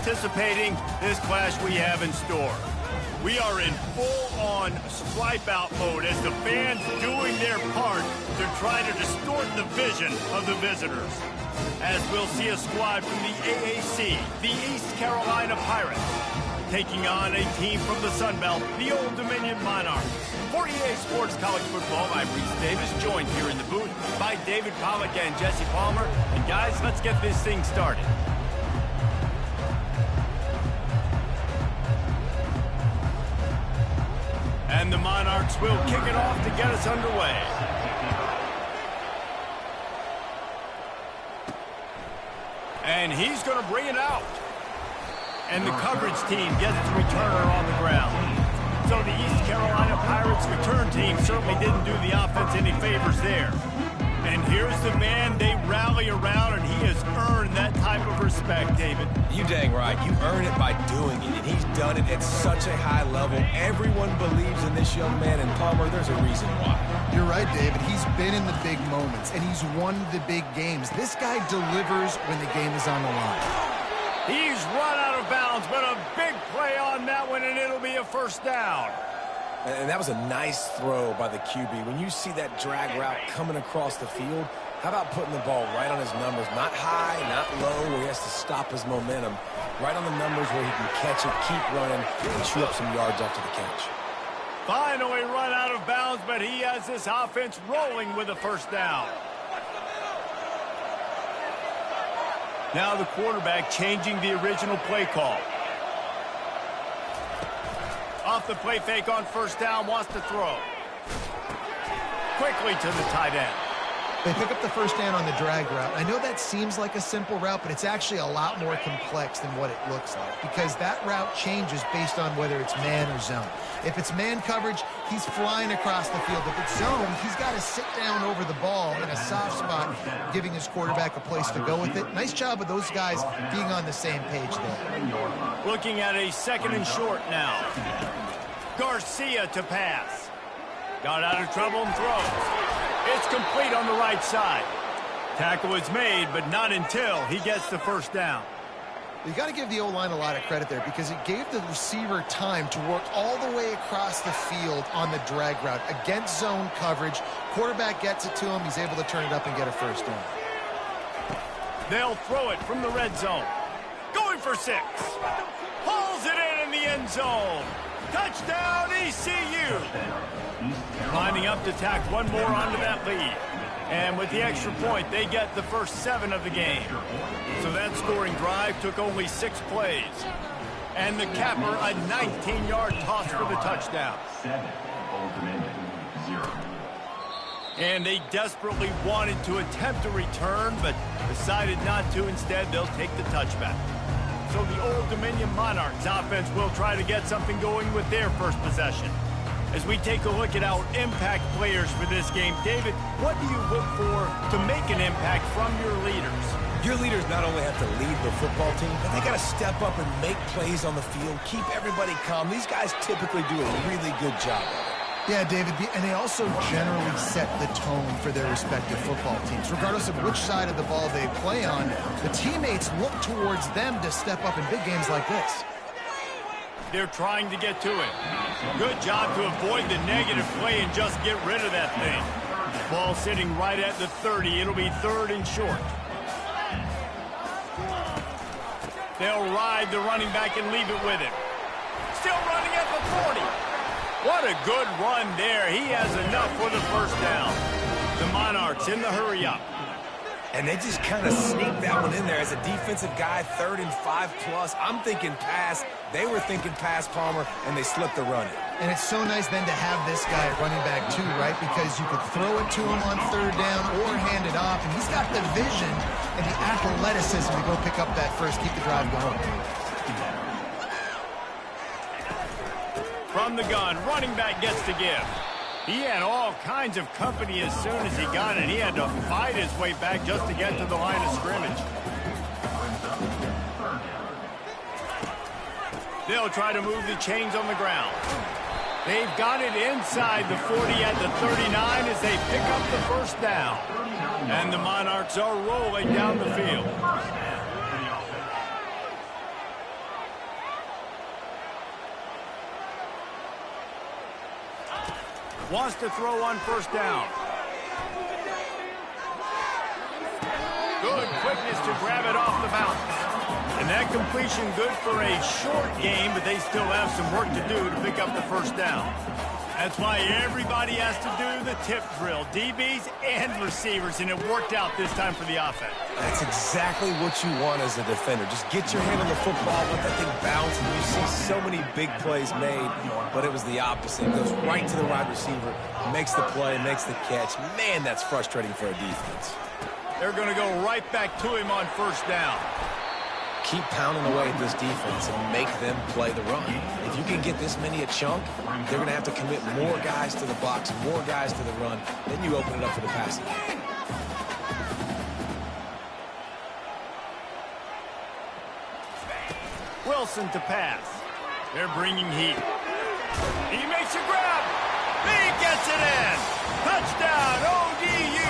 anticipating this clash we have in store. We are in full-on stripe-out mode as the fans doing their part to try to distort the vision of the visitors. As we'll see a squad from the AAC, the East Carolina Pirates, taking on a team from the Sun Belt, the Old Dominion Monarchs. For EA Sports College Football, I'm Reese Davis, joined here in the booth by David Pollack and Jesse Palmer. And guys, let's get this thing started. And the Monarchs will kick it off to get us underway. And he's going to bring it out. And the coverage team gets the returner on the ground. So the East Carolina Pirates return team certainly didn't do the offense any favors there. And here's the man they rally around, and he has earned that type of respect, David. You dang right. You earn it by doing it, and he's done it at such a high level. Everyone believes in this young man, and Palmer, there's a reason why. You're right, David. He's been in the big moments, and he's won the big games. This guy delivers when the game is on the line. He's run out of bounds, but a big play on that one, and it'll be a first down. And that was a nice throw by the QB. When you see that drag route coming across the field, how about putting the ball right on his numbers? Not high, not low, where he has to stop his momentum. Right on the numbers where he can catch it, keep running, and chew up some yards after the catch. Finally run out of bounds, but he has this offense rolling with a first down. Now the quarterback changing the original play call. Off the play fake on first down, wants to throw. Quickly to the tight end. They pick up the first down on the drag route. I know that seems like a simple route, but it's actually a lot more complex than what it looks like because that route changes based on whether it's man or zone. If it's man coverage, he's flying across the field. If it's zone, he's got to sit down over the ball in a soft spot, giving his quarterback a place to go with it. Nice job of those guys being on the same page there. Looking at a second and short now. Garcia to pass. Got out of trouble and throws. It's complete on the right side. Tackle is made, but not until he gets the first down. You got to give the O-line a lot of credit there because it gave the receiver time to work all the way across the field on the drag route against zone coverage. Quarterback gets it to him. He's able to turn it up and get a first down. They'll throw it from the red zone. Going for 6. Hauls it in the end zone. Touchdown, ECU. Lining up to tack one more onto that lead. And with the extra point, they get the first 7 of the game. So that scoring drive took only 6 plays. And the capper, a 19-yard toss for the touchdown. 7, Old Dominion, 0. And they desperately wanted to attempt a return, but decided not to. Instead, they'll take the touchback. So the Old Dominion Monarchs offense will try to get something going with their first possession. As we take a look at our impact players for this game, David, what do you look for to make an impact from your leaders? Your leaders not only have to lead the football team, but they got to step up and make plays on the field, keep everybody calm. These guys typically do a really good job. Yeah, David, and they also generally set the tone for their respective football teams. Regardless of which side of the ball they play on, the teammates look towards them to step up in big games like this. They're trying to get to it. Good job to avoid the negative play and just get rid of that thing. Ball sitting right at the 30. It'll be 3rd and short. They'll ride the running back and leave it with him. Still running at the 40. What a good run there. He has enough for the first down. The Monarchs in the hurry up. And they just kind of sneaked that one in there as a defensive guy, 3rd and 5+. I'm thinking pass. They were thinking pass, Palmer, and they slipped the run in. And it's so nice then to have this guy at running back too, right? Because you could throw it to him on 3rd down or hand it off. And he's got the vision and the athleticism to go pick up that first, keep the drive going. From the gun, running back gets to give. He had all kinds of company as soon as he got it. He had to fight his way back just to get to the line of scrimmage. They'll try to move the chains on the ground. They've got it inside the 40 at the 39 as they pick up the first down. And the Monarchs are rolling down the field. wants to throw on first down. Good quickness to grab it off the bounce. And that completion good for a short game, but they still have some work to do to pick up the first down. That's why everybody has to do the tip drill, DBs and receivers, and it worked out this time for the offense. That's exactly what you want as a defender. Just get your hand on the football, let that thing bounce, and you see so many big plays made, but it was the opposite. It goes right to the wide receiver, makes the play, makes the catch. Man, that's frustrating for a defense. They're going to go right back to him on first down. Keep pounding away at this defense and make them play the run. If you can get this many a chunk, they're going to have to commit more guys to the box, more guys to the run. Then you open it up for the passing game. Wilson to pass. They're bringing heat. He makes a grab. He gets it in. Touchdown, ODU.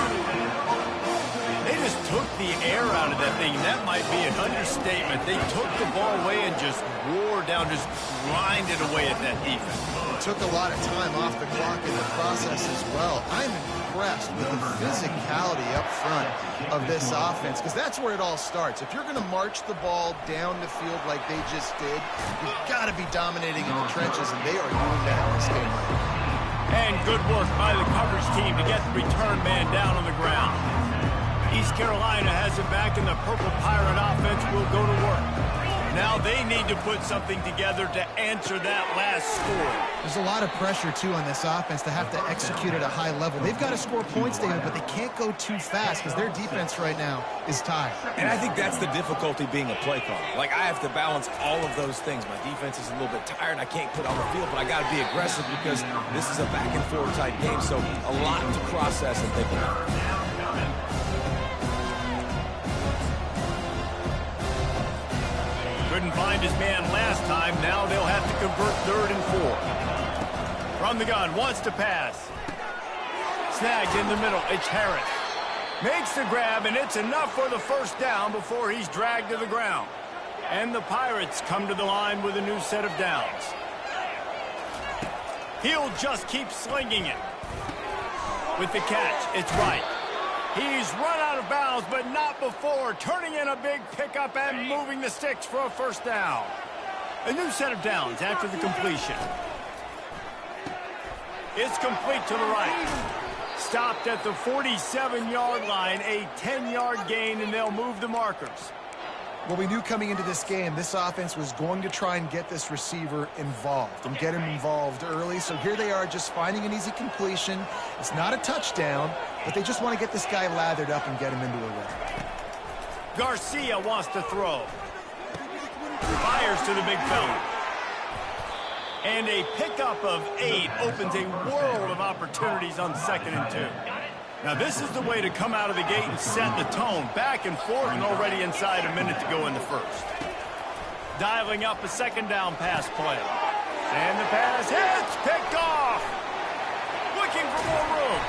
They just took the air out of that thing. That might be an understatement. They took the ball away and just wore down, just grinded away at that defense. It took a lot of time off the clock in the process as well. I'm impressed with the physicality up front of this offense, because that's where it all starts. If you're going to march the ball down the field like they just did, you've got to be dominating in the trenches, and they are doing that in this game right now. And good work by the coverage team to get the return man down on the ground. East Carolina has it back, and the Purple Pirate offense will go to work. Now they need to put something together to answer that last score. There's a lot of pressure, too, on this offense to have to execute at a high level. They've got to score points, David, but they can't go too fast because their defense right now is tired. And I think that's the difficulty being a play caller. Like, I have to balance all of those things. My defense is a little bit tired. I can't put on the field, but I got to be aggressive because this is a back-and-forth type game, so a lot to process and think about. Couldn't find his man last time. Now they'll have to convert 3rd and 4. From the gun, wants to pass. Snagged in the middle. It's Harris. Makes the grab, and it's enough for the first down before he's dragged to the ground. And the Pirates come to the line with a new set of downs. He'll just keep slinging it. With the catch, it's right. He's run out of bounds, but not before turning in a big pickup and moving the sticks for a first down. A new set of downs after the completion. It's complete to the right. Stopped at the 47-yard line, a 10-yard gain, and they'll move the markers. Well, we knew coming into this game, this offense was going to try and get this receiver involved and get him involved early. So here they are just finding an easy completion. It's not a touchdown, but they just want to get this guy lathered up and get him into a run. Garcia wants to throw. Fires to the big fella. And a pickup of 8 opens a world of opportunities on 2nd and 2. Now, this is the way to come out of the gate and set the tone. Back and forth and already inside a minute to go in the first. Dialing up a 2nd down pass play. And the pass hits, picked off. Looking for more room.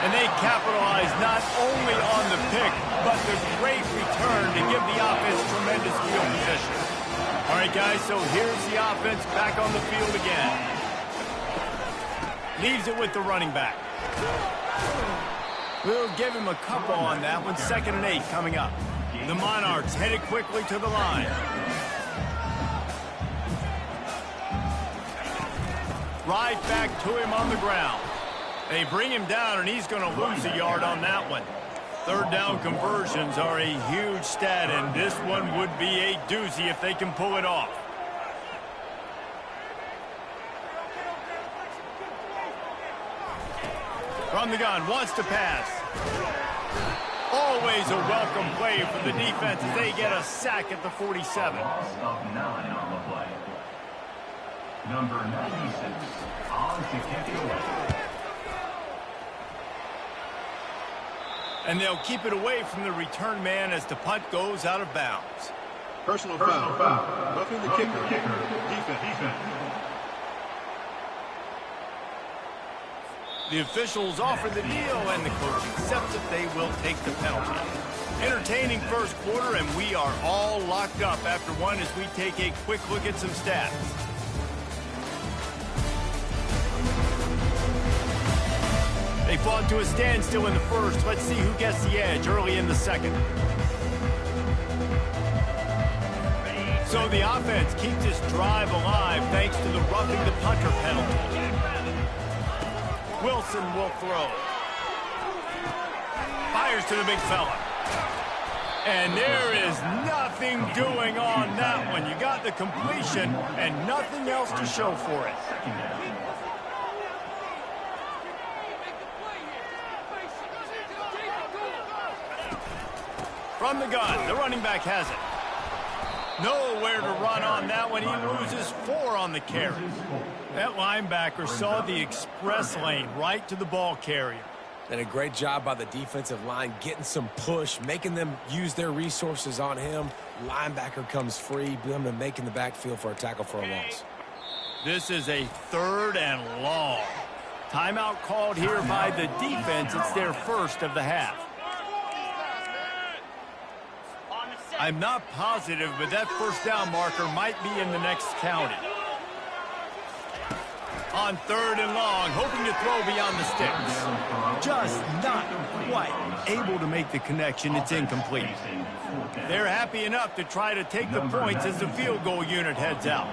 And they capitalize not only on the pick, but the great return to give the offense tremendous field position. All right, guys, so here's the offense back on the field again. Leaves it with the running back. We'll give him a couple on that one. 2nd and 8 coming up. The Monarchs headed quickly to the line. Right back to him on the ground. They bring him down, and he's going to lose a yard on that one. 3rd down conversions are a huge stat, and this one would be a doozy if they can pull it off. From the gun, wants to pass. Always a welcome play for the defense as they get a sack at the 47. Loss of 9 on the play. Number 96, on to kick it away. And they'll keep it away from the return man as the punt goes out of bounds. Personal foul. Roughing the kicker. Defense. The officials offer the deal, and the coach accepts it. They will take the penalty. Entertaining first quarter, and we are all locked up after one as we take a quick look at some stats. They fought to a standstill in the first. Let's see who gets the edge early in the second. So the offense keeps this drive alive thanks to the roughing the punter penalty. Wilson will throw. Fires to the big fella. And there is nothing doing on that one. You got the completion and nothing else to show for it. From the gun, the running back has it. Nowhere to run on that one. He loses 4 on the carry. That linebacker saw the express lane right to the ball carrier. And a great job by the defensive line getting some push, making them use their resources on him. Linebacker comes free, them making the backfield for a tackle for a loss. This is a 3rd and long. Timeout called here by the defense. It's their first of the half. I'm not positive, but that first down marker might be in the next county. On 3rd and long, hoping to throw beyond the sticks. Just not quite able to make the connection. It's incomplete. They're happy enough to try to take the points as the field goal unit heads out.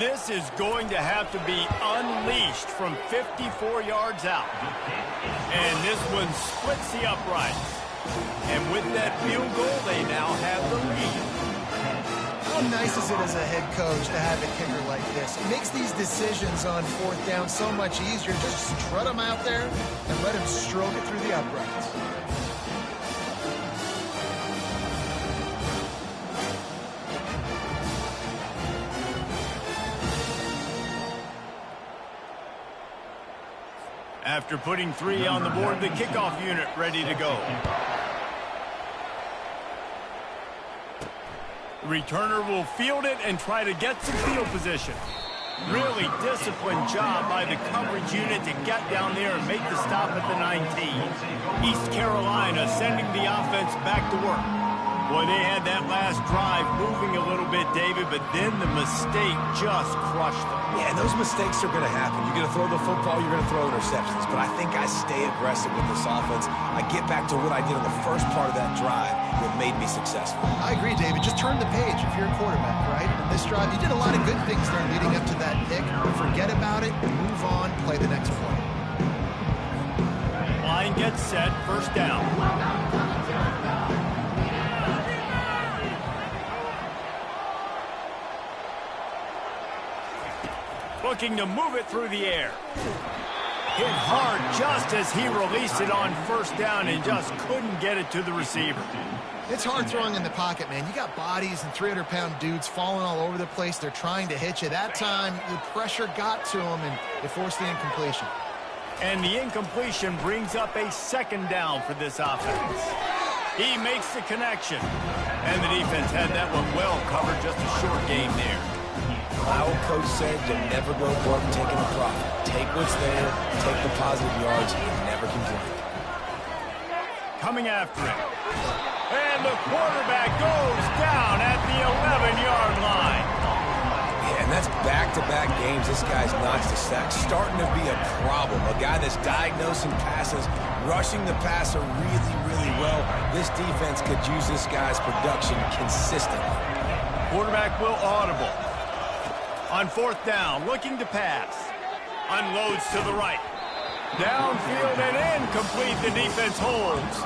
This is going to have to be unleashed from 54 yards out. And this one splits the uprights. And with that field goal, they now have the lead. How nice is it as a head coach to have a kicker like this? It makes these decisions on 4th down so much easier. Just strut him out there and let him stroke it through the uprights. After putting 3 on the board, the kickoff unit ready to go. The returner will field it and try to get some field position. Really disciplined job by the coverage unit to get down there and make the stop at the 19. East Carolina sending the offense back to work. Boy, they had that last drive moving a little bit, David, but then the mistake just crushed them. Yeah, and those mistakes are going to happen. You're going to throw the football, you're going to throw interceptions. But I think I stay aggressive with this offense. I get back to what I did in the first part of that drive that made me successful. I agree, David. Just turn the page if you're a quarterback, right? In this drive, you did a lot of good things there leading up to that pick. Forget about it, move on, play the next play. Line gets set, first down. Looking to move it through the air. Hit hard just as he released it on first down and just couldn't get it to the receiver. It's hard throwing in the pocket, man. You got bodies and 300-pound dudes falling all over the place. They're trying to hit you. That time, the pressure got to him, and it forced the incompletion. And the incompletion brings up a 2nd down for this offense. He makes the connection. And the defense had that one well covered, just a short game there. My old coach said you'll never go broke taking a profit. Take what's there, take the positive yards, and never complain. Coming after him. And the quarterback goes down at the 11-yard line. Yeah, and that's back-to-back games this guy's notched a sack. Starting to be a problem. A guy that's diagnosing passes, rushing the passer really, really well. This defense could use this guy's production consistently. Quarterback will audible. On 4th down, looking to pass. Unloads to the right. Downfield and incomplete. The defense holds.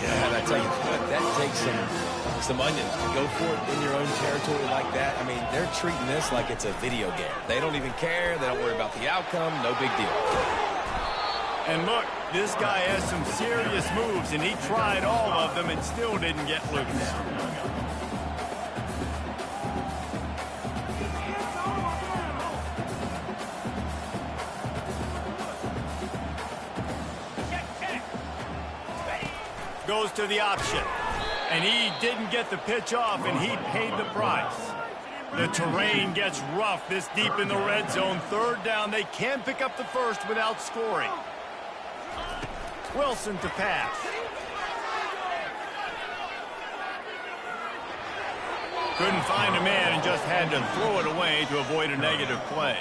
Yeah, and I tell you what, that takes some onions to go for it in your own territory like that. I mean, they're treating this like it's a video game. They don't even care. They don't worry about the outcome. No big deal. And look, this guy has some serious moves, and he tried all of them and still didn't get loose. Goes to the option. And he didn't get the pitch off, and he paid the price. The terrain gets rough this deep in the red zone. 3rd down, they can pick up the first without scoring. Wilson to pass. Couldn't find a man and just had had to throw it away to avoid a negative play.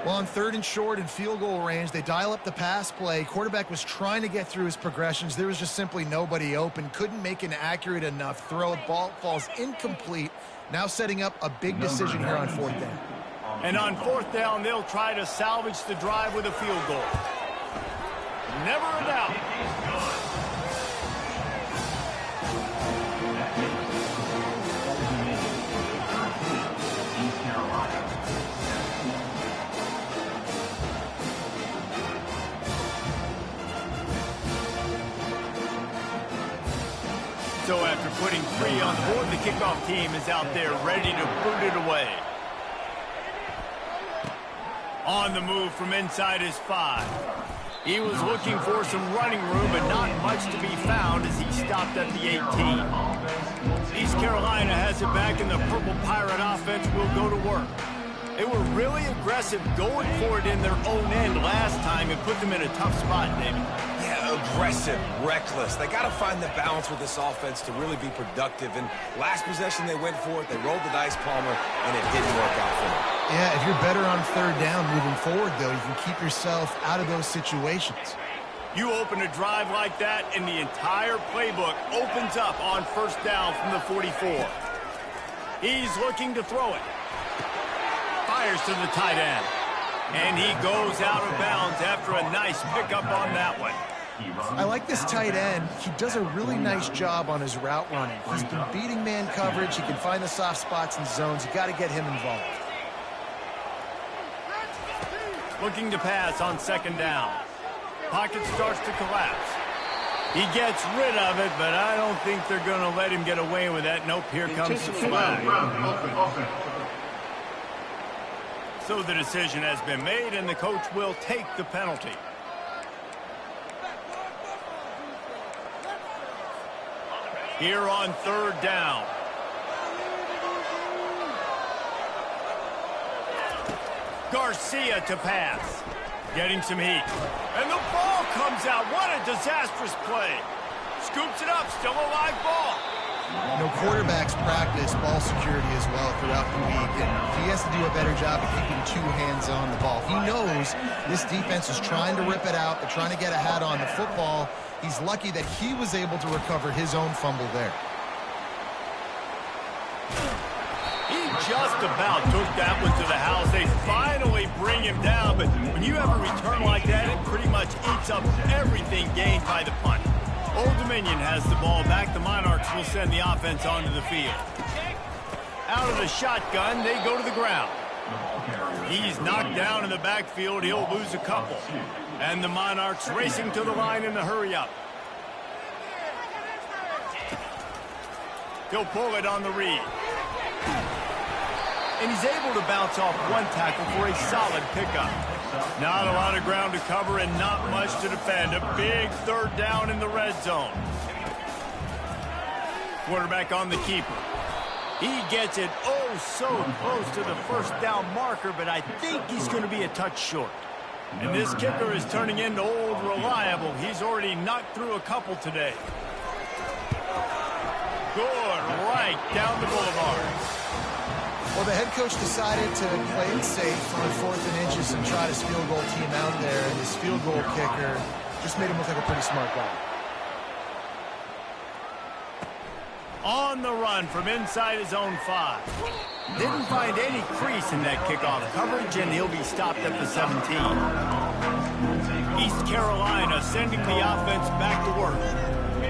Well, on 3rd and short and field goal range, they dial up the pass play. Quarterback was trying to get through his progressions. There was just simply nobody open. Couldn't make an accurate enough throw. Ball falls incomplete. Now setting up a big decision here on 4th down. And on 4th down, they'll try to salvage the drive with a field goal. Never a doubt. So after putting 3 on the board, the kickoff team is out there ready to boot it away. On the move from inside his 5. He was looking for some running room, but not much to be found as he stopped at the 18. East Carolina has it back, and the Purple Pirate offense will go to work. They were really aggressive going for it in their own end last time and put them in a tough spot, David. Yeah, aggressive, reckless. They got to find the balance with this offense to really be productive. And last possession, they went for it. They rolled the dice, Palmer, and it didn't work out for them. Yeah, if you're better on 3rd down moving forward, though, you can keep yourself out of those situations. You open a drive like that, and the entire playbook opens up on 1st down from the 44. He's looking to throw it. Fires to the tight end. And he goes out of bounds after a nice pickup on that one. I like this tight end. He does a really nice job on his route running. He's been beating man coverage. He can find the soft spots and zones. You got to get him involved. Looking to pass on 2nd down. Pocket starts to collapse. He gets rid of it, but I don't think they're going to let him get away with that. Nope, here comes the flag. So the decision has been made, and the coach will take the penalty. Here on 3rd down. Garcia to pass. Getting some heat. And the ball comes out. What a disastrous play. Scoops it up. Still a live ball. You know, quarterbacks practice ball security as well throughout the week, and he has to do a better job of keeping 2 hands on the ball. He knows this defense is trying to rip it out. They're trying to get a hat on the football. He's lucky that he was able to recover his own fumble there. He just about took that one to the house. They finally bring him down, but when you have a return like that, it pretty much eats up everything gained by the punt. Old Dominion has the ball back. The Monarchs will send the offense onto the field. Out of the shotgun, they go to the ground. He's knocked down in the backfield. He'll lose a couple. And the Monarchs racing to the line in the hurry-up. He'll pull it on the read. And he's able to bounce off 1 tackle for a solid pickup. Not a lot of ground to cover and not much to defend. A big 3rd down in the red zone. Quarterback on the keeper. He gets it oh so close to the 1st down marker, but I think he's going to be a touch short. And this kicker is turning into old reliable. He's already knocked through a couple today. Good right down the boulevard. Well, the head coach decided to play it safe on 4th and inches and try his field goal team out there, and his field goal kicker just made him look like a pretty smart guy. On the run from inside his own 5. Didn't find any crease in that kickoff coverage, and he'll be stopped at the 17. East Carolina sending the offense back to work.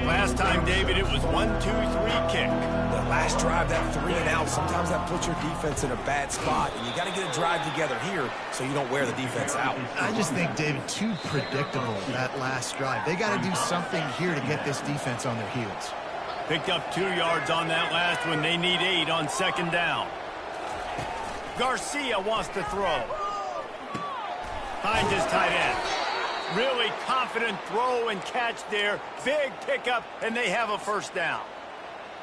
Last time, David, it was 1-2-3 kick. The last drive, that 3 and out, sometimes that puts your defense in a bad spot, and you got to get a drive together here so you don't wear the defense out. I just think, David, too predictable that last drive. They got to do something here to get this defense on their heels. Picked up 2 yards on that last one. They need 8 on 2nd down. Garcia wants to throw. Finds his tight end. Really confident throw and catch there. Big pickup, and they have a 1st down.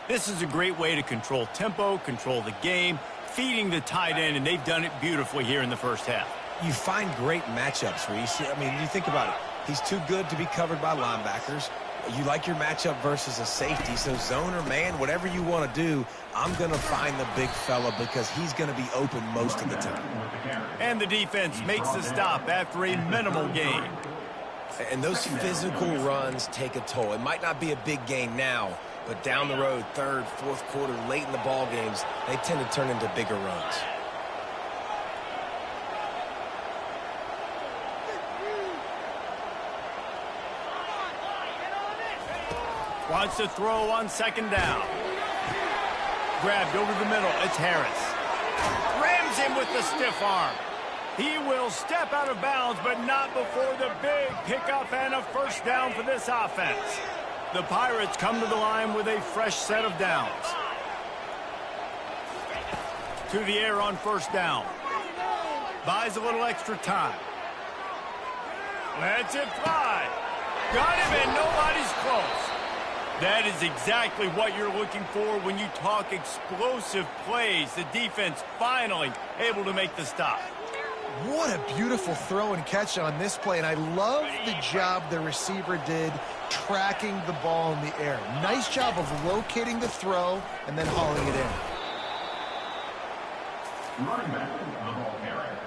This is a great way to control tempo, control the game, feeding the tight end, and they've done it beautifully here in the 1st half. You find great matchups, Reese. I mean, you think about it. He's too good to be covered by linebackers. You like your matchup versus a safety, so zone or man, whatever you want to do, I'm going to find the big fella because he's going to be open most of the time. And the defense makes the stop after a minimal gain. And those physical runs take a toll. It might not be a big gain now, but down the road, third, fourth quarter, late in the ball games, they tend to turn into bigger runs. Wants to throw on second down. Grabbed over the middle. It's Harris. Rams him with the stiff arm. He will step out of bounds, but not before the big pickup and a first down for this offense. The Pirates come to the line with a fresh set of downs. To the air on first down. Buys a little extra time. Lets it fly. Got him, and nobody's close. That is exactly what you're looking for when you talk explosive plays. The defense finally able to make the stop. What a beautiful throw and catch on this play, and I love the job the receiver did tracking the ball in the air. Nice job of locating the throw and then hauling it in. Running back, the ball carrier.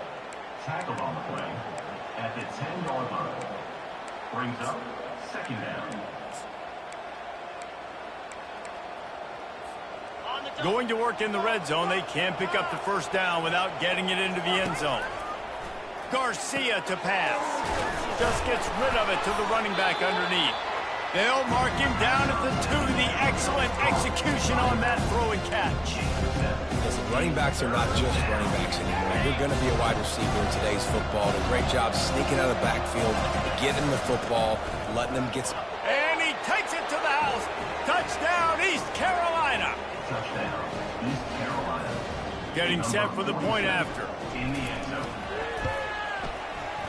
Tackled on the play at the 10-yard line. Brings up second down. Going to work in the red zone, they can't pick up the first down without getting it into the end zone. Garcia to pass. Just gets rid of it to the running back underneath. They'll mark him down at the 2. The excellent execution on that throw and catch. Listen, running backs are not just running backs anymore. You're going to be a wide receiver in today's football. A great job sneaking out of the backfield, getting the football, letting them get... And he takes it to the house. Touchdown, East Carolina. Touchdown, East Carolina. Getting set for the point after. In the end zone.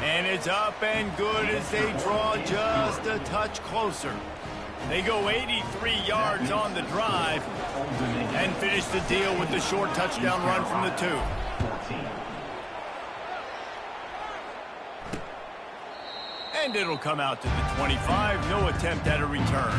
And it's up and good as they draw just a touch closer. They go 83 yards on the drive and finish the deal with the short touchdown run from the 2. 14. And it'll come out to the 25. No attempt at a return.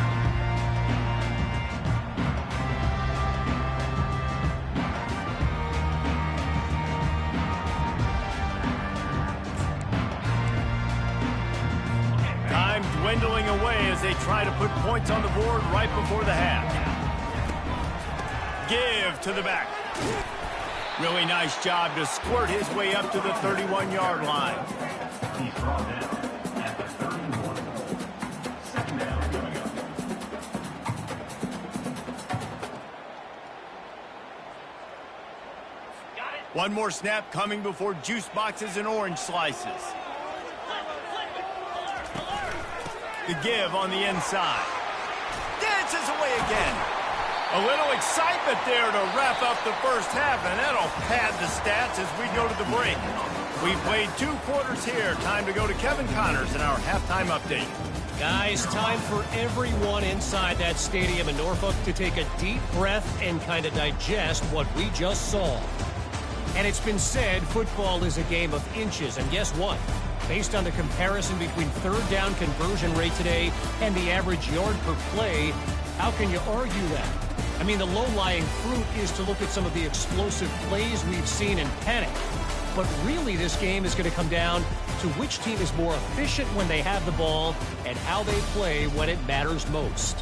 Time dwindling away as they try to put points on the board right before the half. Give to the back. Really nice job to squirt his way up to the 31-yard line. He's brought down at the 31. Second down coming up. One more snap coming before juice boxes and orange slices. The give on the inside. Dances away again. A little excitement there to wrap up the first half, and that'll pad the stats as we go to the break. We played 2 quarters here. Time to go to Kevin Connors in our halftime update. Guys, time for everyone inside that stadium in Norfolk to take a deep breath and kind of digest what we just saw. And it's been said football is a game of inches, and guess what? Based on the comparison between third down conversion rate today and the average yard per play, how can you argue that? I mean, the low-lying fruit is to look at some of the explosive plays we've seen and panic. But really, this game is going to come down to which team is more efficient when they have the ball and how they play when it matters most.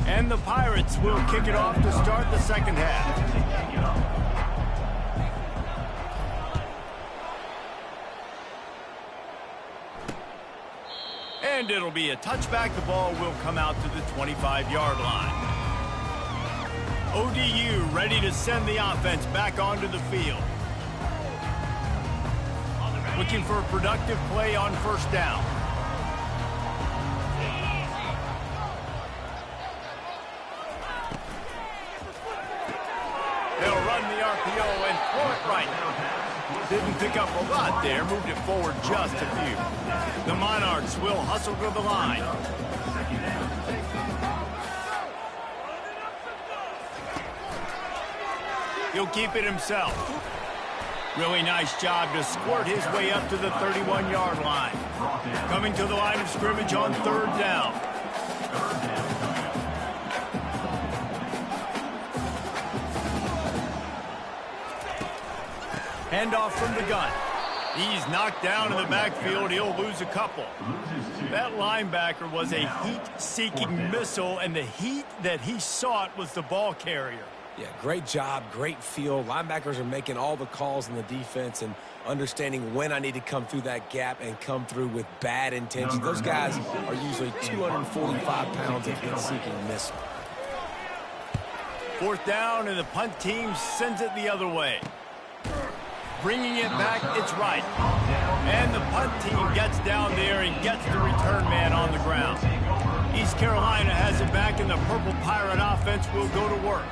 And the Pirates will kick it off to start the second half. And it'll be a touchback. The ball will come out to the 25-yard line. ODU ready to send the offense back onto the field. Looking for a productive play on first down. They'll run the RPO and throw it right. Didn't pick up a lot there, moved it forward just a few. The Monarchs will hustle to the line. He'll keep it himself. Really nice job to squirt his way up to the 31-yard line. Coming to the line of scrimmage on 3rd down. Handoff from the gun. He's knocked down in the backfield. He'll lose a couple. That linebacker was a heat-seeking missile, and the heat that he sought was the ball carrier. Yeah, great job, great feel. Linebackers are making all the calls in the defense and understanding when I need to come through that gap and come through with bad intention. Those guys are usually 245 pounds of heat-seeking missile. 4th down, and the punt team sends it the other way. Bringing it back, it's right. And the punt team gets down there and gets the return man on the ground. East Carolina has it back, and the Purple Pirate offense will go to work.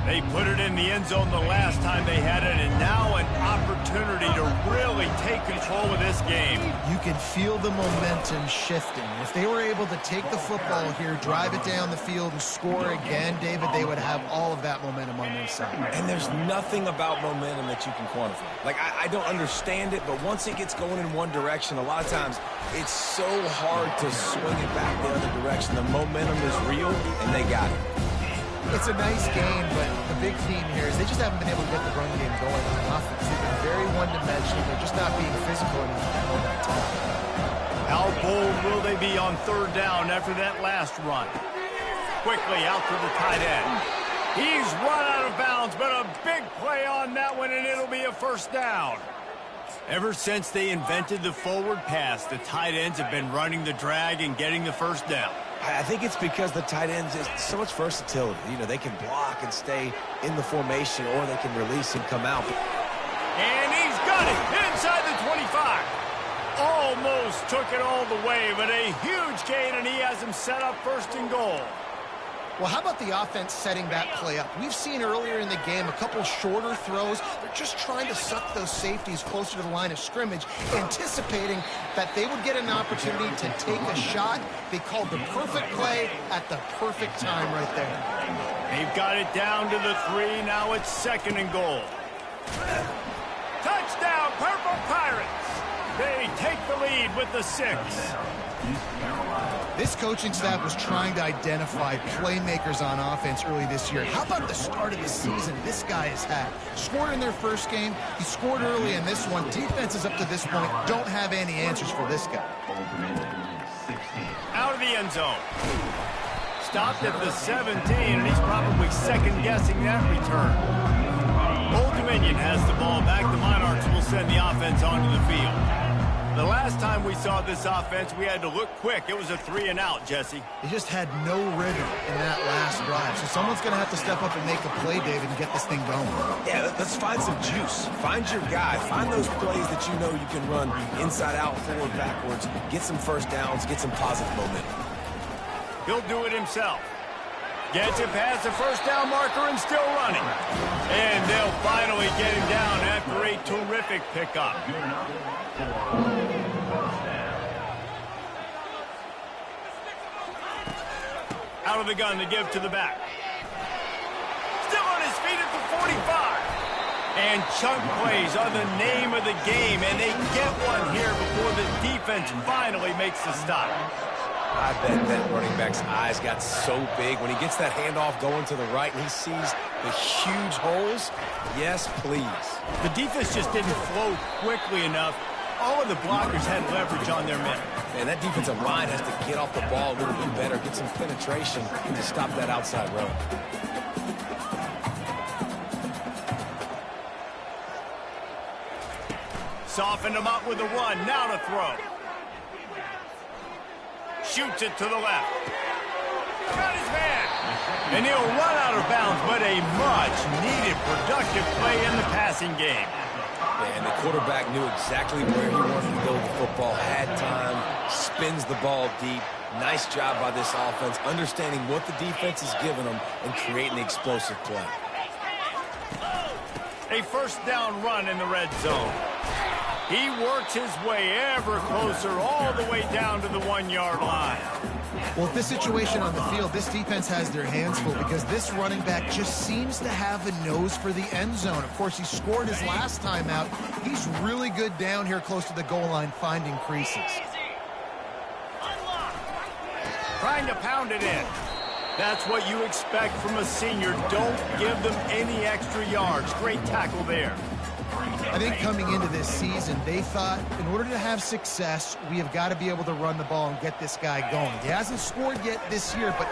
They put it in the end zone the last time they had it, and now an opportunity to really take control of this game. You can feel the momentum shifting. If they were able to take the football here, drive it down the field, and score again, David, they would have all of that momentum on their side. And there's nothing about momentum that you can quantify. Like, I don't understand it, but once it gets going in one direction, a lot of times it's so hard to swing it back the other direction. The momentum is real, and they got it. It's a nice game, but the big theme here is they just haven't been able to get the run game going on offense. They've been very one-dimensional. They're just not being physical enough to hold that time. How bold will they be on 3rd down after that last run? Quickly out to the tight end. He's run out of bounds, but a big play on that one, and it'll be a 1st down. Ever since they invented the forward pass, the tight ends have been running the drag and getting the 1st down. I think it's because the tight ends is so much versatility. You know, they can block and stay in the formation, or they can release and come out. And he's got it inside the 25. Almost took it all the way, but a huge gain, and he has him set up 1st and goal. Well, how about the offense setting that play up? We've seen earlier in the game a couple shorter throws. They're just trying to suck those safeties closer to the line of scrimmage, anticipating that they would get an opportunity to take a shot. They called the perfect play at the perfect time right there. They've got it down to the 3. Now it's 2nd and goal. Touchdown, Purple Pirates! They take the lead with the 6. This coaching staff was trying to identify playmakers on offense early this year. How about the start of the season this guy has had? Scored in their 1st game. He scored early in this one. Defenses up to this point don't have any answers for this guy. Out of the end zone. Stopped at the 17, and he's probably second-guessing that return. Old Dominion has the ball back. The Monarchs will send the offense onto the field. The last time we saw this offense, we had to look quick. It was a 3-and-out, Jesse. They just had no rhythm in that last drive. So someone's going to have to step up and make a play, David, and get this thing going. Yeah, let's find some juice. Find your guy. Find those plays that you know you can run inside out, forward, backwards. Get some 1st downs. Get some positive momentum. He'll do it himself. Gets it past the 1st down marker and still running. And they'll finally get him down after a terrific pickup. Out of the gun to give to the back. Still on his feet at the 45. And chunk plays are the name of the game, and they get one here before the defense finally makes the stop. I bet that running back's eyes got so big when he gets that handoff going to the right and he sees the huge holes. Yes, please. The defense just didn't flow quickly enough. All of the blockers had leverage on their men. And that defensive line has to get off the ball a little bit better, get some penetration to stop that outside run. Softened him up with a run. Now to throw. Shoots it to the left. Got his man. And he'll run out of bounds, but a much-needed productive play in the passing game. And the quarterback knew exactly where he wanted to go with the football, had time, spins the ball deep. Nice job by this offense, understanding what the defense is giving them and creating the explosive play. A 1st down run in the red zone. He works his way ever closer all the way down to the 1-yard line. Well, this situation on the field, this defense has their hands full because this running back just seems to have a nose for the end zone. Of course, he scored his last time out. He's really good down here close to the goal line finding creases. Trying to pound it in. That's what you expect from a senior. Don't give them any extra yards. Great tackle there. I think coming into this season, they thought in order to have success, we have got to be able to run the ball and get this guy going. He hasn't scored yet this year, but...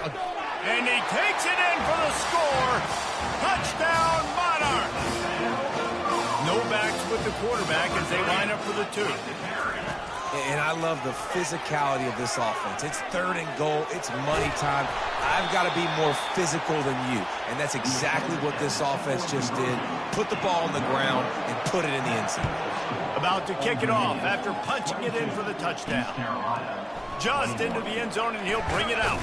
And he takes it in for the score. Touchdown, Monarchs. No backs with the quarterback as they line up for the 2. And I love the physicality of this offense. It's 3rd and goal. It's money time. I've got to be more physical than you. And that's exactly what this offense just did. Put the ball on the ground and put it in the end zone. About to kick it off after punching it in for the touchdown. Just into the end zone, and he'll bring it out.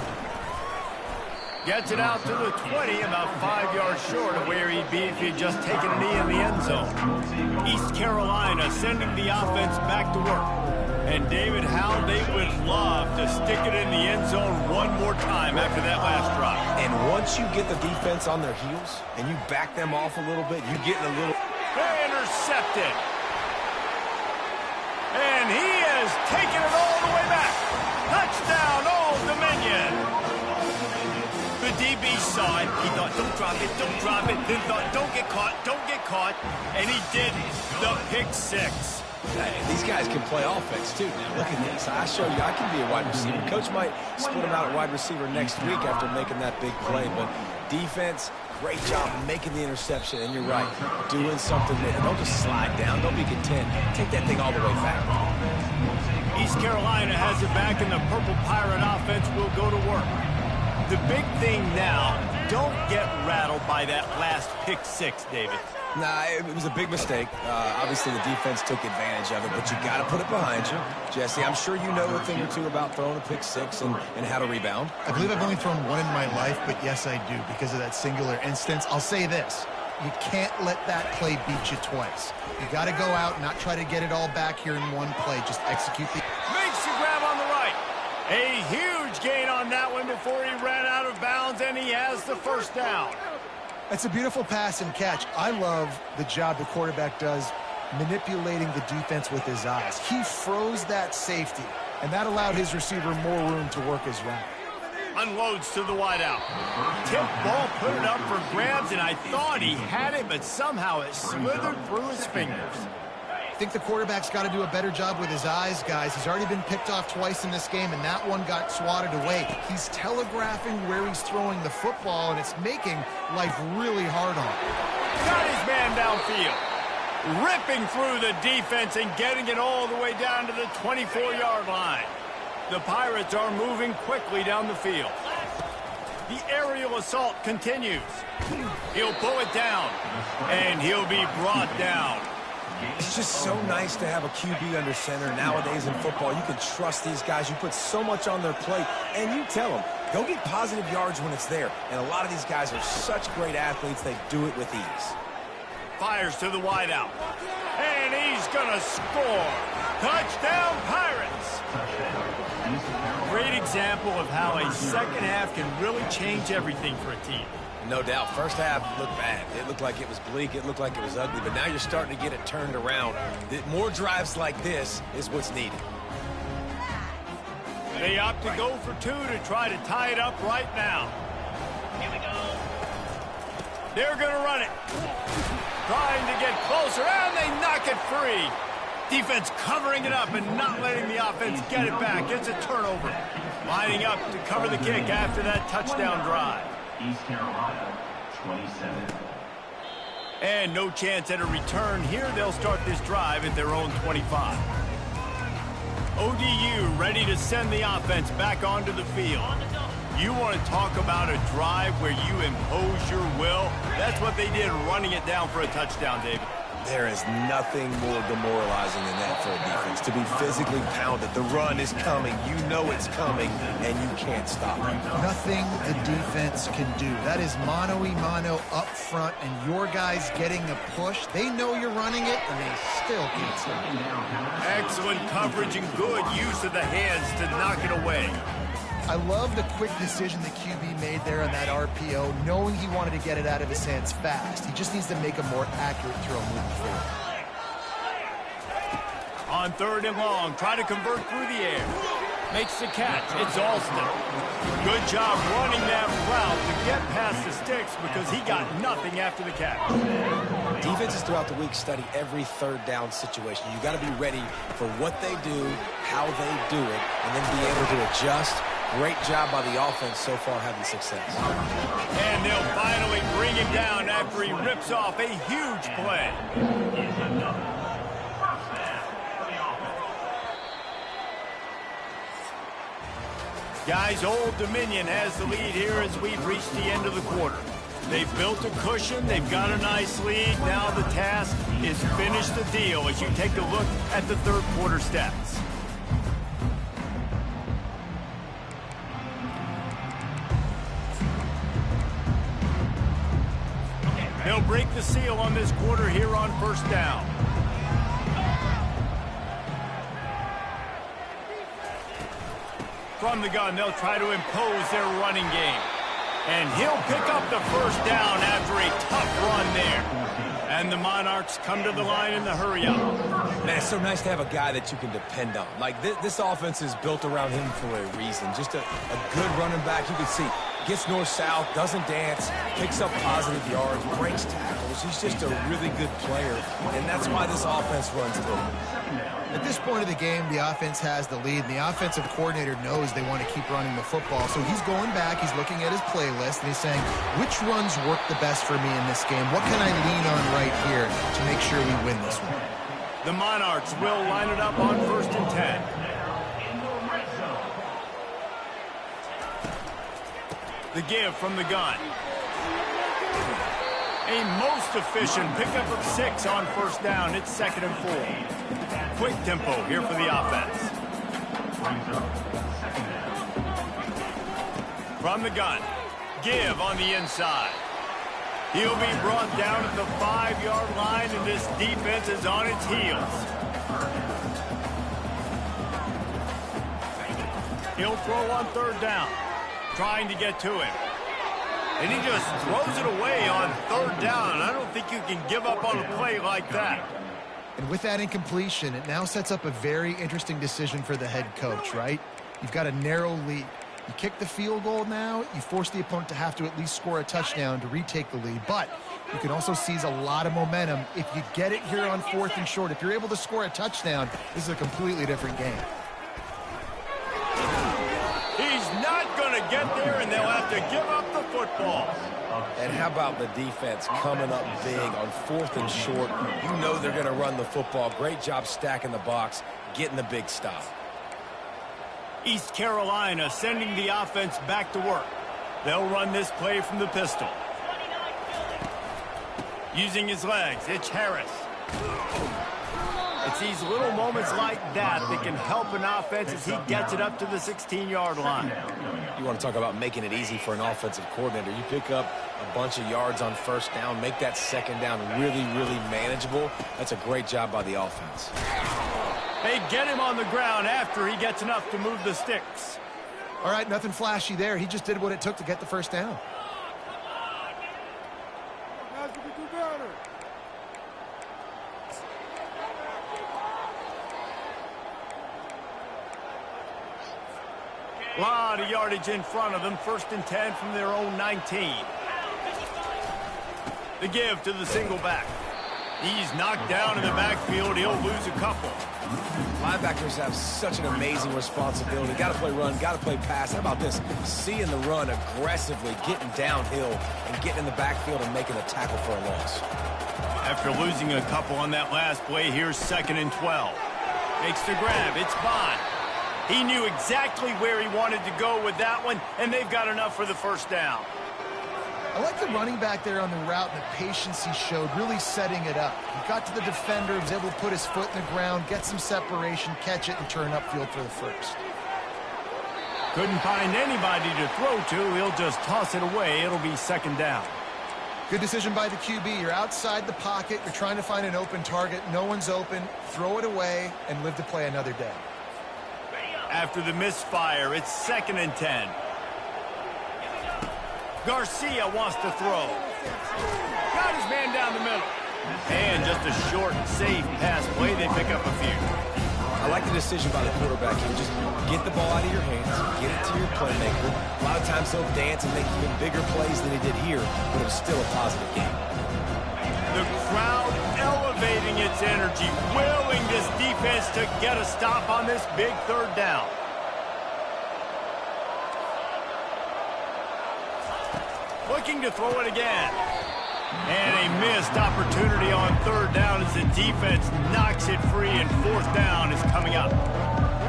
Gets it out to the 20, about 5 yards short of where he'd be if he'd just taken a knee in the end zone. East Carolina sending the offense back to work. And David, how they would love to stick it in the end zone one more time after that last drive. And once you get the defense on their heels and you back them off a little bit, you get in a little... Intercepted. And he has taken it all the way back. Touchdown, Old Dominion. The DB saw it. He thought, don't drop it, don't drop it. Then thought, don't get caught, don't get caught. And he did the pick 6. Hey, these guys can play offense, too. Now, look at this. I show you I can be a wide receiver. Coach might split him out at wide receiver next week after making that big play. But defense, great job making the interception. And you're right, doing something that don't just slide down. Don't be content. Take that thing all the way back. East Carolina has it back, and the Purple Pirate offense will go to work. The big thing now, don't get rattled by that last pick 6, David. Nah, it was a big mistake. Obviously, the defense took advantage of it, but you got to put it behind you. Jesse, I'm sure you know a thing or two about throwing a pick 6 and how to rebound. I believe I've only thrown one in my life, but yes, I do, because of that singular instance. I'll say this. You can't let that play beat you twice. You got to go out and not try to get it all back here in one play. Just execute the... Makes the grab on the right. A huge gain on that one before he ran out of bounds, and he has the first down. It's a beautiful pass and catch. I love the job the quarterback does manipulating the defense with his eyes. He froze that safety, and that allowed his receiver more room to work his route. Unloads to the wideout. Tip ball, put it up for grabs, and I thought he had it, but somehow it slithered through his fingers. I think the quarterback's got to do a better job with his eyes, guys. He's already been picked off twice in this game, and that one got swatted away. He's telegraphing where he's throwing the football, and it's making life really hard on him. Got his man downfield. Ripping through the defense and getting it all the way down to the 24-yard line. The Pirates are moving quickly down the field. The aerial assault continues. He'll pull it down, and he'll be brought down. It's just so nice to have a QB under center nowadays in football. You can trust these guys. You put so much on their plate, and you tell them, go get positive yards when it's there. And a lot of these guys are such great athletes, they do it with ease. Fires to the wideout. And he's going to score. Touchdown, Pirates. Great example of how a second half can really change everything for a team. No doubt. First half looked bad. It looked like it was bleak. It looked like it was ugly. But now you're starting to get it turned around. More drives like this is what's needed. They opt to go for 2 to try to tie it up right now. Here we go. They're going to run it. Trying to get closer, and they knock it free. Defense covering it up and not letting the offense get it back. It's a turnover. Lining up to cover the kick after that touchdown drive. East Carolina, 27. And no chance at a return here. They'll start this drive at their own 25. ODU ready to send the offense back onto the field. You want to talk about a drive where you impose your will? That's what they did, running it down for a touchdown, David. There is nothing more demoralizing than that for a defense. To be physically pounded. The run is coming. You know it's coming, and you can't stop it. Nothing the defense can do. That is mano-a-mano up front, and your guys getting a push. They know you're running it, and they still can't stop it. Excellent coverage and good use of the hands to knock it away. I love the quick decision the QB made there on that RPO, knowing he wanted to get it out of his hands fast. He just needs to make a more accurate throw moving forward. On 3rd and long, try to convert through the air. Makes the catch. It's Alston. Good job running that route to get past the sticks because he got nothing after the catch. Defenses throughout the week study every 3rd down situation. You got to be ready for what they do, how they do it, and then be able to adjust. Great job by the offense so far having success. And they'll finally bring him down after he rips off a huge play. Guys, Old Dominion has the lead here as we've reached the end of the quarter. They've built a cushion. They've got a nice lead. Now the task is finish the deal as you take a look at the 3rd quarter stats. They'll break the seal on this quarter here on 1st down. From the gun, they'll try to impose their running game. And he'll pick up the 1st down after a tough run there. And the Monarchs come to the line in the hurry-up. Man, it's so nice to have a guy that you can depend on. Like, this offense is built around him for a reason. Just a good running back. You can see, gets north-south, doesn't dance, picks up positive yards, breaks tackles. He's just a really good player, and that's why this offense runs through. At this point of the game, the offense has the lead, and the offensive coordinator knows they want to keep running the football. So he's going back, he's looking at his playlist, and he's saying, which runs work the best for me in this game? What can I lean on right here to make sure we win this one? The Monarchs will line it up on 1st and 10. The give from the gun. A most efficient pickup of 6 on 1st down. It's 2nd and 4. Quick tempo here for the offense. From the gun. Give on the inside. He'll be brought down at the 5-yard line, and this defense is on its heels. He'll throw on 3rd down, trying to get to him. And he just throws it away on 3rd down. I don't think you can give up on a play like that. And with that incompletion, it now sets up a very interesting decision for the head coach, right? You've got a narrow lead. You kick the field goal now, you force the opponent to have to at least score a touchdown to retake the lead. But you can also seize a lot of momentum if you get it here on 4th and short. If you're able to score a touchdown, this is a completely different game. He's not going to get there, and they'll have to give up the football. And how about the defense coming up big on 4th and short? You know they're going to run the football. Great job stacking the box, getting the big stop. East Carolina sending the offense back to work. They'll run this play from the pistol. Using his legs, it's Harris. It's these little moments like that that can help an offense as he gets it up to the 16-yard line. You want to talk about making it easy for an offensive coordinator. You pick up a bunch of yards on 1st down, make that 2nd down really, really manageable. That's a great job by the offense. They get him on the ground after he gets enough to move the sticks. All right, nothing flashy there. He just did what it took to get the 1st down. A lot of yardage in front of them. 1st and 10 from their own 19. The give to the single back. He's knocked down in the backfield. He'll lose a couple. Linebackers have such an amazing responsibility. Got to play run, got to play pass. How about this? Seeing the run aggressively, getting downhill, and getting in the backfield and making a tackle for a loss. After losing a couple on that last play, here's 2nd and 12. Makes the grab. It's Bond. He knew exactly where he wanted to go with that one, and they've got enough for the 1st down. I like the running back there on the route and the patience he showed, really setting it up. He got to the defender, was able to put his foot in the ground, get some separation, catch it, and turn upfield for the 1st. Couldn't find anybody to throw to. He'll just toss it away. It'll be 2nd down. Good decision by the QB. You're outside the pocket. You're trying to find an open target. No one's open. Throw it away and live to play another day. after the misfire. It's 2nd and 10. Garcia wants to throw. Got his man down the middle. And just a short, safe pass play. They pick up a few. I like the decision by the quarterback here. Just get the ball out of your hands, get it to your playmaker. A lot of times he'll dance and make even bigger plays than he did here, but it was still a positive game. The crowd elevating its energy, willing this defense to get a stop on this big 3rd down. Looking to throw it again. And a missed opportunity on 3rd down as the defense knocks it free, and 4th down is coming up.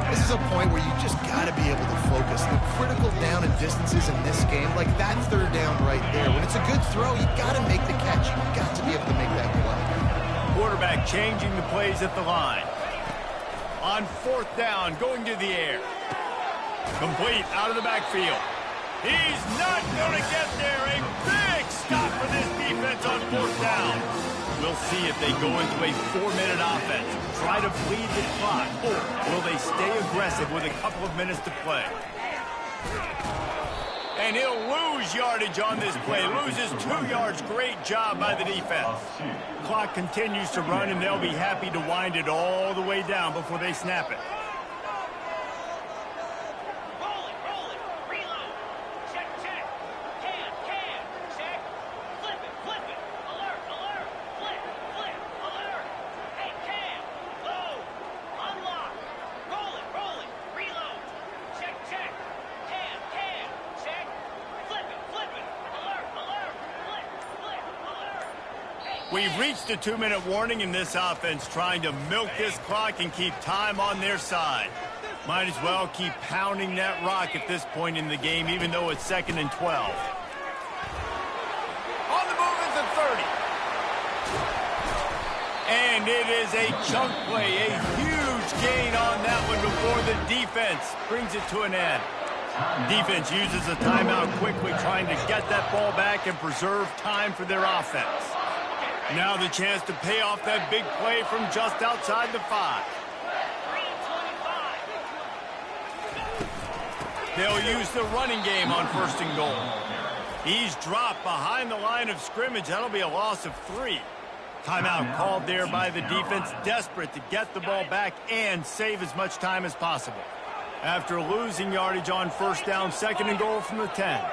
This is a point where you just got to be able to focus. The critical down and distances in this game, like that 3rd down right there. When it's a good throw, you got to make the catch. You got to be able to make that play. Quarterback changing the plays at the line. On 4th down, going to the air. Complete out of the backfield. He's not going to get there. A big stop for this defense on 4th down. We'll see if they go into a 4-minute offense, try to bleed the clock, or will they stay aggressive with a couple of minutes to play. And he'll lose yardage on this play. Loses 2 yards. Great job by the defense. Clock continues to run, and they'll be happy to wind it all the way down before they snap it. We've reached a 2-minute warning in this offense, trying to milk this clock and keep time on their side. Might as well keep pounding that rock at this point in the game, even though it's 2nd and 12. On the move at the 30. And it is a chunk play, a huge gain on that one before the defense brings it to an end. Defense uses a timeout quickly, trying to get that ball back and preserve time for their offense. Now the chance to pay off that big play from just outside the 5. They'll use the running game on 1st and goal. He's dropped behind the line of scrimmage. That'll be a loss of 3. Timeout called there by the defense, desperate to get the ball back and save as much time as possible. After losing yardage on 1st down, 2nd and goal from the 10.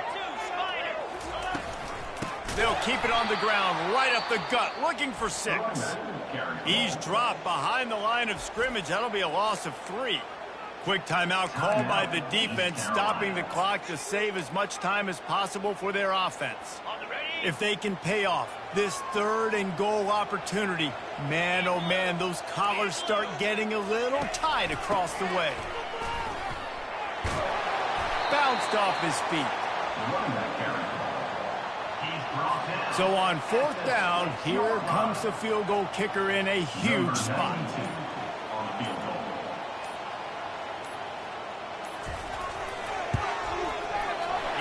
They'll keep it on the ground, right up the gut, looking for 6. He's dropped behind the line of scrimmage. That'll be a loss of 3. Quick timeout called by the defense, stopping the clock to save as much time as possible for their offense. If they can pay off this 3rd and goal opportunity, man, oh man, those collars start getting a little tight across the way. Bounced off his feet. So on 4th down, here comes the field goal kicker in a huge spot.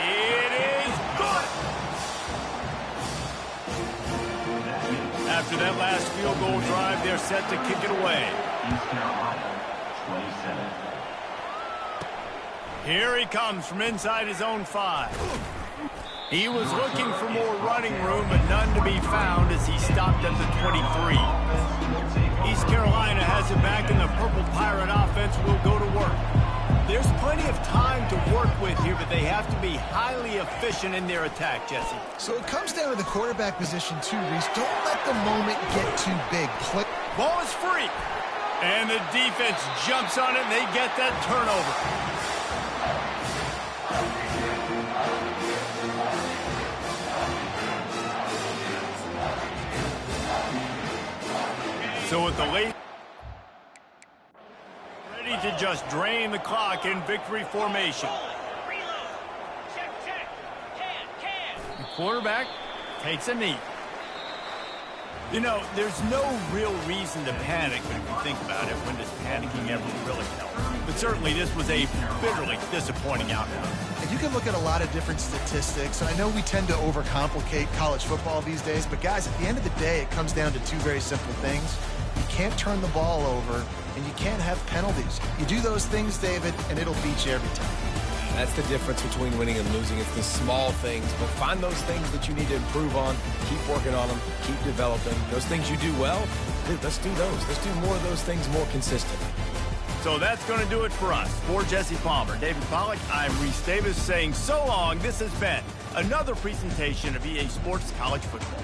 It is good. After that last field goal drive, they're set to kick it away. Here he comes from inside his own 5. He was looking for more running room, but none to be found as he stopped at the 23. East Carolina has it back, and the Purple Pirate offense will go to work. There's plenty of time to work with here, but they have to be highly efficient in their attack, Jesse. So it comes down to the quarterback position too, Reese. Don't let the moment get too big. Ball is free. And the defense jumps on it, and they get that turnover. So with the late, ready to just drain the clock in victory formation. The quarterback takes a knee. You know, there's no real reason to panic, but if you think about it, when does panicking ever really help? But certainly this was a bitterly disappointing outcome. And you can look at a lot of different statistics. I know we tend to overcomplicate college football these days, but guys, at the end of the day, it comes down to two very simple things. You can't turn the ball over, and you can't have penalties. You do those things, David, and it'll beat you every time. That's the difference between winning and losing. It's the small things, but find those things that you need to improve on. Keep working on them. Keep developing. Those things you do well, dude, let's do those. Let's do more of those things more consistently. So that's going to do it for us. For Jesse Palmer, David Pollack, I'm Reese Davis saying so long. This has been another presentation of EA Sports College Football.